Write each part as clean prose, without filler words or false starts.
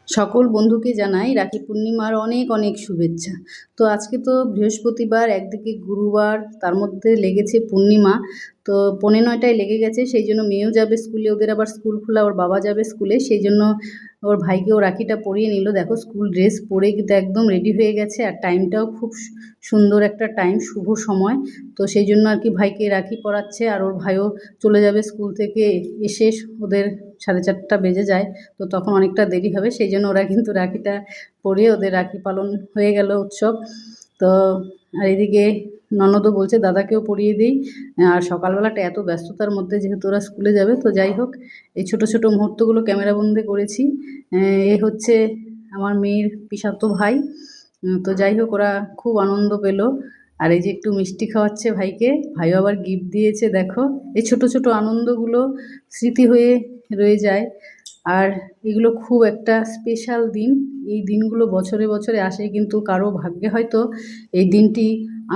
সকল বন্ধুকে জানাই রাখি পূর্ণিমার অনেক অনেক শুভেচ্ছা। তো আজকে তো বৃহস্পতিবার, একদিকে গুরুবার, তার মধ্যে লেগেছে পূর্ণিমা। তো 9:45টায় লেগে গেছে, সেই জন্য মেয়েও যাবে স্কুলে, ওদের আবার স্কুল খোলা, ওর বাবা যাবে স্কুলে, সেই জন্য ওর ভাইকেও রাখিটা পরিয়ে নিল। দেখো স্কুল ড্রেস পরে কিন্তু একদম রেডি হয়ে গেছে, আর টাইমটাও খুব সুন্দর একটা টাইম, শুভ সময়। তো সেই জন্য আর কি ভাইকে রাখি পরাচ্ছে, আর ওর ভাইও চলে যাবে স্কুল থেকে এসে, ওদের 4:30 বেজে যায়। তো তখন অনেকটা দেরি হবে, সেই জন্য ওরা কিন্তু রাখিটা পরিয়ে ওদের রাখি পালন হয়ে গেল উৎসব। তো আর এদিকে ননদও বলছে দাদাকেও পরিয়ে দিই। আর সকালবেলাটা এত ব্যস্ততার মধ্যে যেহেতু ওরা স্কুলে যাবে, তো যাই হোক এই ছোট ছোট মুহূর্তগুলো ক্যামেরাবন্দি করেছি। এ হচ্ছে আমার মেয়ের পিসাতো ভাই। তো যাই হোক ওরা খুব আনন্দ পেল। আর এই যে একটু মিষ্টি খাওয়াচ্ছে ভাইকে, ভাইও আবার গিফট দিয়েছে। দেখো এই ছোট ছোট আনন্দগুলো স্মৃতি হয়ে রয়ে যায়। আর এগুলো খুব একটা স্পেশাল দিন। এই দিনগুলো বছরে বছরে আসে, কিন্তু কারো ভাগ্যে হয়তো এই দিনটি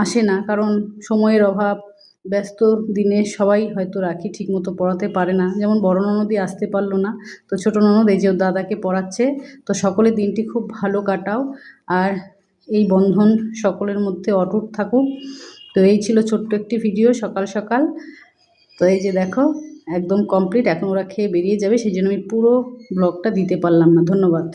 আসে না, কারণ সময়ের অভাব, ব্যস্ত দিনে সবাই হয়তো রাখি ঠিকমতো পরাতে পারে না। যেমন বড় ননদই আসতে পারলো না, তো ছোট ননদ এই যে ওর দাদাকে পরাচ্ছে। তো সকলে দিনটি খুব ভালো কাটাও, আর এই বন্ধন সকলের মধ্যে অটুট থাকুক। তো এই ছিল ছোট্ট একটি ভিডিও সকাল সকাল। তো এই যে দেখো একদম কমপ্লিট, এখন ওরা খেয়ে বেরিয়ে যাবে, সেই জন্য আমি পুরো ব্লগটা দিতে পারলাম না। ধন্যবাদ।